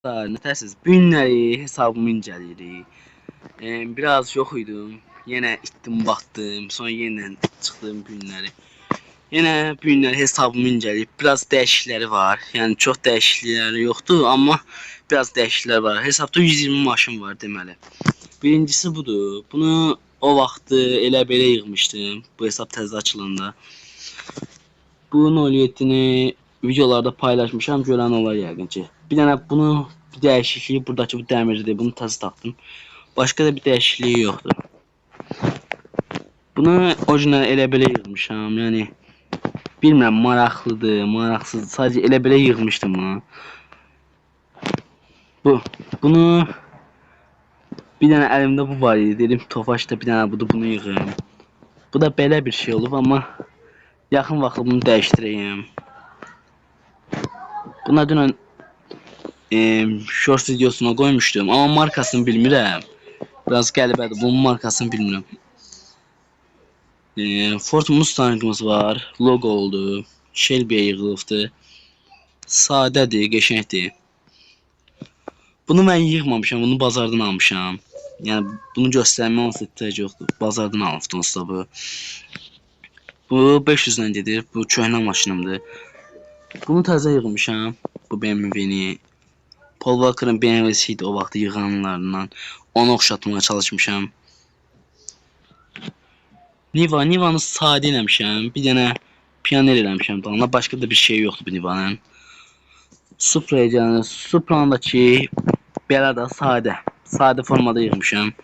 Nətəsiz günləri hesabımı incəliyirik. Biraz yox idim. Yenə itdim, batdım. Sonra yenə çıxdım günləri. Yenə günləri hesabımı incəliyib. Biraz dəyişiklikləri var. Yəni çox dəyişiklikləri yoxdur, amma biraz dəyişikliklər var. Hesabda 120 maşın var deməli. Birincisi budur. Bunu o vaxtı elə belə yığmışdım. Bu hesab təzə açılanda. Bu 07-ni videolarda paylaşmışam, görən olar yəqin ki. Bir dənə bunu bir dəyişikliyi buradakı bu dəmirdir. Bunu təzə tapdım. Başqa da bir dəyişikliyi yoxdur. Bunu orijinal elə belə yığmışam. Yəni bilmirəm maraqlıdır, maraqsızdır. Sadəcə elə belə yığmışdım bunu. Bunu bir dənə əlimdə bu var idi. Dedim Tofaşda bir dənə budur, bunu yığım. Bu da belə bir şey olub, amma yaxın vaxtda bunu dəyişdirəyim. Buna dünən shorts videosuna koymuştum ama markasını bilmirəm. Biraz qəribədir, bunun markasını bilmirəm. Ford Mustang'ımız var, logo oldu, Shelby'ye yığılıbdır. Sadədir, qəşəngdir. Bunu mən yığmamışam, bunu bazardan almışam. Yəni bunu göstərmə olsa ehtiyac yoxdur. Bazardan almışdım usta bu. Bu 500 ilə gedir, bu köhnə maşınımdır. Bunu təzə yığmışam, bu BMW-ni. Paul Walker'ın BMW'siydi o vaxt yığanlarından. Onu oxşatmaya çalışmışam. Niva'nı sadə eləmişəm. Bir dənə Pioneer eləmişəm dalına. Başqa da bir şey yoxdur bu Niva'nın. Supra'ya gələn, Supra'ndakı belə də sadə. Sadə formada yığmışam.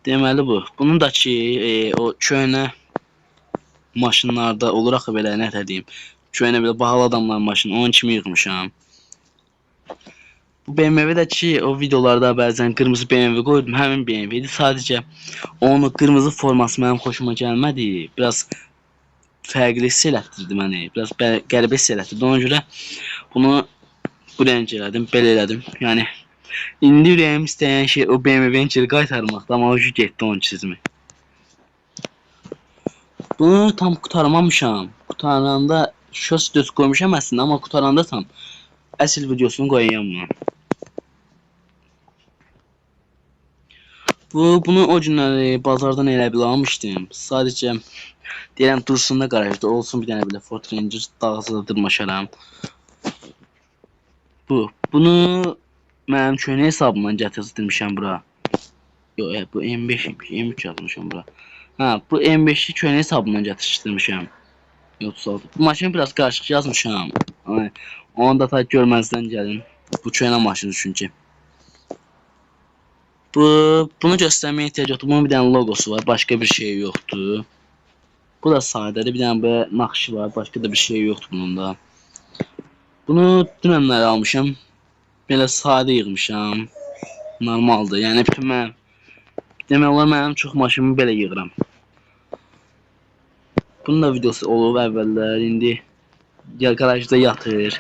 Deməli bu. Bunun da ki o köhnə maşınlarda olur axı belə, nə deyim. Köhnə belə bahalı adamların maşını, onun kimi yığmışam. Bu BMW'də ki o videolarda bəzən qırmızı BMW qoydum, həmin BMW-dir. Sadəcə onun qırmızı forması mənim xoşuma gəlmədi. Biraz fərqli hiss elətdirdi məni. Biraz qəribə hiss elətdirdi. Ona görə bunu bu rəng elədim, belə elədim. Yəni indi ürəyim istəyən şey o BMW-ni geri qaytarmaqdır, amma o getdi onun çizimi. Bunu tam qurtarmamışam. Qurtaranda şos videosu qoymuşam əslində, amma qurtaranda tam əsl videosunu qoyacağam buna. Bunu o günləri bazardan elə belə almışdım. Sadəcə deyirəm dursun da qarajda olsun, bir dənə belə Ford Ranger dağıza dırmaşaram. Bunu mənim köhnə hesabımdan gətirmişəm bura. Yox, bu M5 imiş, M3 yazmışam bura. Ha, bu M5'i köhnə hesabımdan gətirmişəm. Yox, bu maşını biraz qarışıq yazmışam. Onu da ta görməzdən gəlin. Bu köhnə maşın çünki. Bunu göstərməyə ehtiyac yoxdur. Bunun bir dənə logosu var, başqa bir şey yoxdur. Bu da sadədir, bir dənə belə naxşı var, başqa da bir şey yoxdur bunun da. Bunu dünənlər almışam. Belə sadə yığmışam. Normaldır. Yəni bütün mən demək olar mənim çox maşınımı belə yığıram. Bunun da videosu olub əvvəllər, indi qarajda yatır.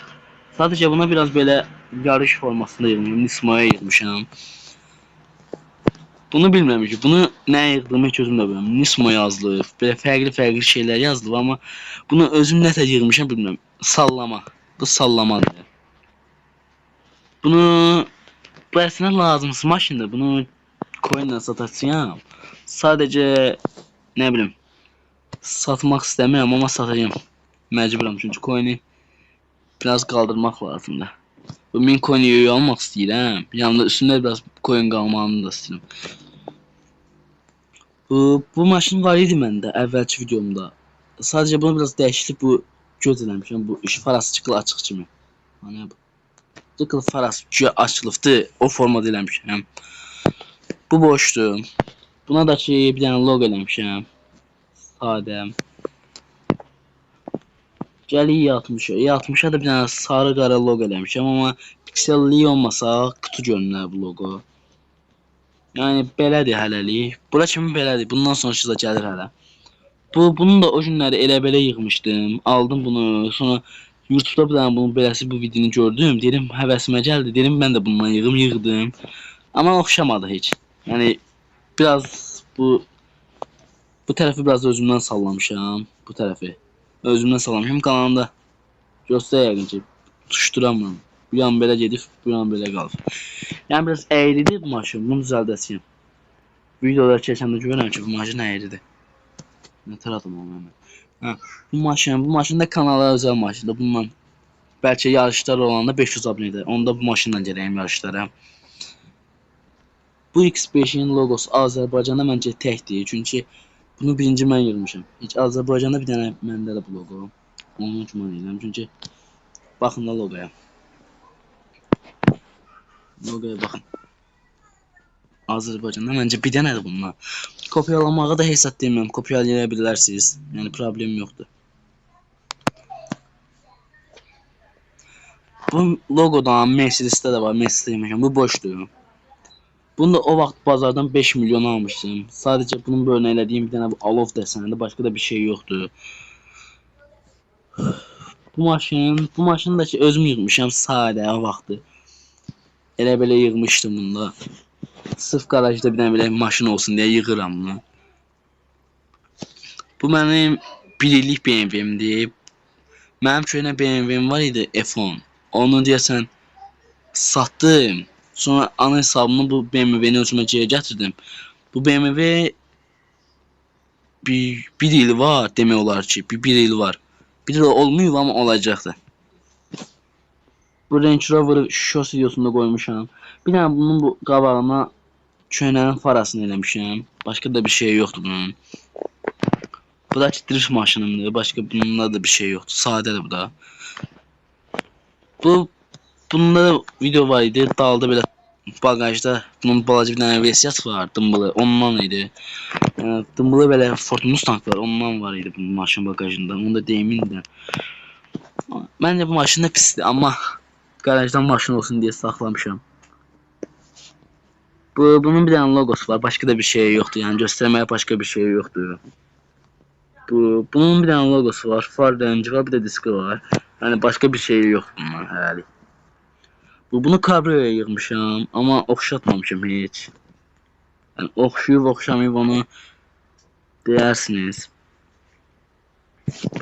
Sadəcə buna biraz belə yarış formasında yığmışam, Nismo'ya yığmışam. Bunu bilmirəm ki, bunu nə yığdığımı heç özüm də bilmirəm. Nismo yazılıb, belə fərqli şeylər yazılıb, amma bunu özüm nətə yığmışam bilmirəm. Sallama. Bu sallamadır. Bu əslində lazımsız maşındır. Bunu coinlə satacağam. Sadəcə nə bilim satmaq istəmirəm, amma satacağım. Məcburam, çünki coini biraz qaldırmaq lazımdır. Bu 1000 coin almaq istəyirəm. Yanında üstündə biraz coin qalmağını da istəyirəm. Bu maşın var idi məndə əvvəlki videomda. Sadəcə bunu biraz dəyişdirib bu göz eləmişəm. Bu iş farası çıxıl açıq kimi. Hani bu çıxıl farası açılıbdı. O formada eləmişəm. Bu boşdur. Buna da ki bir dənə logo eləmişəm. Sadə. Gəli E60'a da bir dənə sarı qara logo eləmişəm, amma pikselli olmasa qutu görünür bu logo. Yəni belədir hələlik. Bura kimi belədir. Bundan sonrası da gəlir hələ. Bunun da o günləri elə belə yığmışdım. Aldım bunu. Sonra YouTube'da bir dənə bunun beləsi bu videonu gördüm. Dedim həvəsimə gəldi. Dedim mən də bundan yığdım. Amma oxşamadı heç. Yəni biraz bu tərəfi biraz özümdən sallamışam. Bu tərəfi özümdən sallamışam. Kanalımda göstər yəqin ki, tuşduramıram. Bu yan belə gedib, bu yan belə qalır. Yəni biraz əyridir bu maşın. Bunu düzəldəcəyəm. Videolar keçəndə görürəm ki, bu maşın əyridir. Nətər adam olmalı. Hə, bu maşın da kanala özəl maşındır. Bundan bəlkə yarışlar olanda 500 abunədir. Onda bu maşınla gedəyim yarışlara. Bu X5-in logosu Azərbaycanda məncə təkdir. Çünki bunu birinci mən yığmışam. Heç Azərbaycanda bir dənə məndə də bu logo. Onun üçün mən edirəm. Çünki baxın da logoya. Logoya baxın. Azərbaycanda məncə bir dənədir bunlar. Kopyalamağı da hesab demirəm. Kopyalaya bilərsiniz. Yəni problem yoxdur. Bu logodan Mercedes-də də var. Mercedes demişəm. Bu boşdur. Bunu da o vaxt bazardan 5 milyon almışdım. Sadəcə bunun bölünə elədiyim bir dənə bu alov dəsənədir. Başqa da bir şey yoxdur. Bu maşını da ki özüm yığmışam sadə o vaxtı. Elə belə yığmışdım bunu da. Sırf garajda bir dənə belə maşın olsun deyə yığıram bunu. Bu mənim 1 illik BMW-mdir. Mənim köhnə BMW-m var idi F10. Onu deyəsən satdım. Sonra ana hesabımı bu BMW-ni özümə geri gətirdim. Bu BMW bir il var demək olar ki, bir il var. Bir il olmuyor amma olacaqdır. Bu Range Rover şos videosunda qoymuşam. Bir dənə bunun bu qabağına köhnənin farasını eləmişəm. Başqa da bir şey yoxdur bunun. Bu da drift maşınımdır. Başqa bununla da bir şey yoxdur. Sadədir bu da. Bunda video var idi. Dalda belə bagajda bunun balaca bir dənə versiyası var. Dımbılı. Ondan idi. Dımbılı belə Ford Mustang var. Ondan var idi bunun maşın bagajında. Onu da deyimin də. Məncə bu maşın da pisdir. Amma garajdan maşın olsun deyə saxlamışam. Bunun bir dənə logosu var. Başqa da bir şey yoxdur. Yəni göstərməyə başqa bir şey yoxdur. Bunun bir dənə logosu var. Far rəngi var. Bir də diski var. Yəni başqa bir şey yoxdur bundan hələlik. Bunu kabrioya yığmışam. Amma oxşatmamışam heç. Yəni oxşuyub oxşamayıb onu deyərsiniz.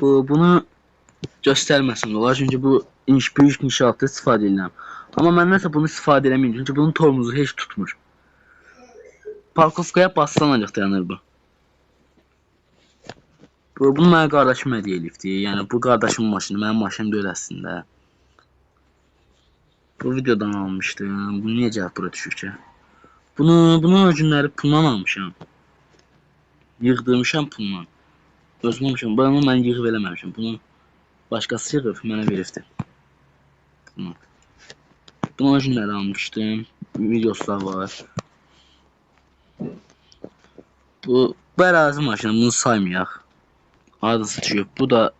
Bunu göstərməsəm olar. Çünki bu böyük inşaatda istifadə edirəm. Amma mən nəsə bunu istifadə eləməyim. Çünki bunun tormozu heç tutmur. Parkovkaya bassan ancaq dayanır bu. Bunu mənə qardaşım hədiyyə eləyibdi. Yəni bu qardaşımın maşını, mənim maşınım deyil əslində. Bu videodan almışdım. Bu niyə gəlib bura düşür ki? Bunu o günləri pulla almışam. Yığdırmışam pulla. Özüm almışam. Bunu mən yığıb eləməmişim. Bunu başqası yığıb mənə veribdi. Bunu o günləri almışdım. Videosu da var. Bu ərazi maşını. Bunu saymayaq. Adası düşüyor. Bu da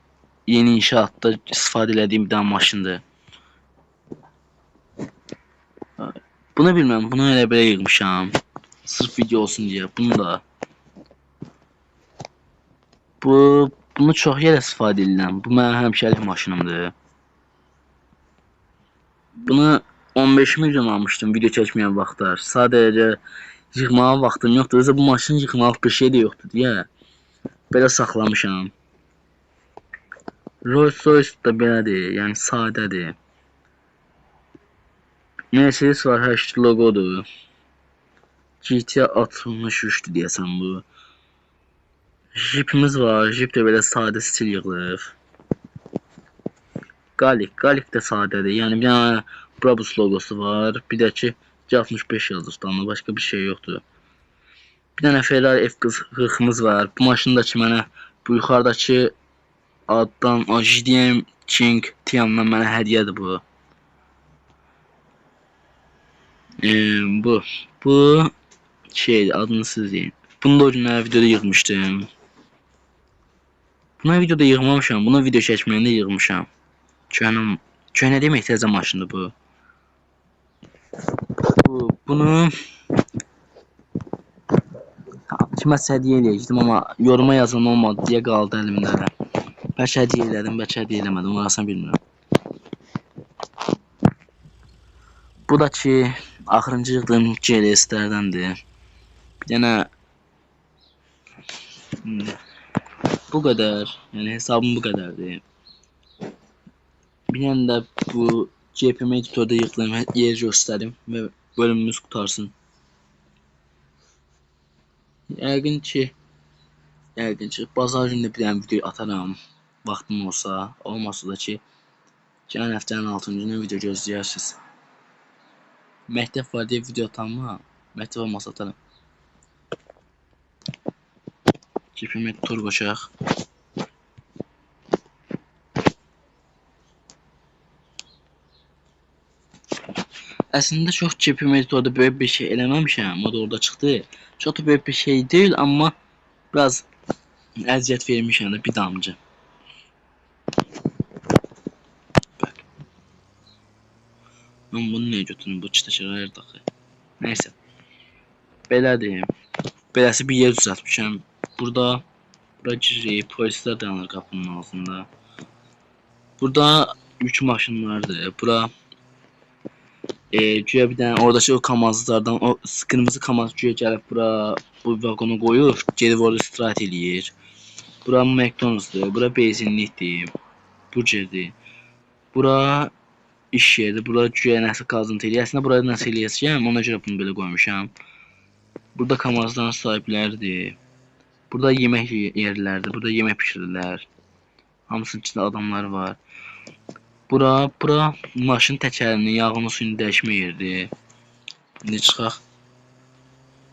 yeni inşaatda istifadə elədiyim bir dənə maşındır. Bunu bilməm. Bunu elə belə yığmışam. Sırf video olsun deyə. Bunu da. Bunu çox yerə istifadə edirəm. Bu mənim həmişəlik maşınımdır. Bunu 15 milyon almışdım video çəkməyən vaxtlar. Sadəcə yığmağa vaxtım yoxdur. Özə bu maşını yığmaq bir şey də yoxdur deyə. Belə saxlamışam. Rolls Royce da belədir. Yəni sadədir. Mercedes var, hər şey logodur. GTA 63'dür deyəsən bu. Jeepimiz var. Jeep də belə sadə stil yığılıb. Galik də sadədir. Yəni bir dənə Brabus logosu var. Bir də ki C65 yazır üstündə. Başqa bir şey yoxdur. Bir dənə Ferrari F40'ımız var. Bu maşını da ki mənə bu yuxarıdakı addan GDM King Tiam'dan mənə hədiyyədir bu. Bu şeydir, adını siz deyin. Bunu da o günlər videoda yığmışdım. Buna videoda yığmamışam. Bunu video çəkməyəndə yığmışam. Köhnə demək təzə maşındır bu. Bunu kiməsə hədiyyə eləyəcəkdim, amma yoruma yazılma olmadı deyə qaldı əlimdə. Bəlkə hədiyyə elədim, bəlkə hədiyyə eləmədim, orasını bilmirəm. Bu da ki, axırıncı yığdığım GLS-lərdəndir. Bir dənə bu qədər, yəni hesabım bu qədərdir. Bir dənə də bu GPM editorda yığdığım yeri göstərim və bölümümüz qutarsın. Yəqin ki, bazar günü bir dənə video ataram. Vaxtım olsa, olmasa da ki, gələn həftənin 6-cı günü video gözləyərsiniz. Məktəb var deyə video atamam. Məktəb olmasa atarım. GPM editor qoşaq. Əslində çox GPM editorda böyük bir şey eləməmişəm. O da orada çıxdı. Çox da böyük bir şey deyil, amma biraz əziyyət vermişəm də bir damcı. Mən bunu niyə götürüm? Bu çıxışır ayır daxı. Nəysə. Belədir. Beləsi bir yer düzəltmişəm. Burada giririk. Polislər dayanır qapının ağzında. Burada yük maşınlardır. Bura güya bir dənə oradakı o kamazlardan o qırmızı kamaz güya gəlib bura bu vaqonu qoyur, geri orada istirahət eləyir. Bura McDonald'sdır, bura benzinlikdir, burgerdir. Bura iş yeridir, bura güya nəsə qazıntı eləyir. Əslində burada nəsə eləyəcəm, ona görə bunu belə qoymuşam. Burada kamazların sahibləridir. Burada yemək yerlərdir, burada yemək pişirirlər. Hamısının içində adamlar var. Bura maşın təkərinin yağını suyunu dəyişmə yeridir. İndi çıxaq.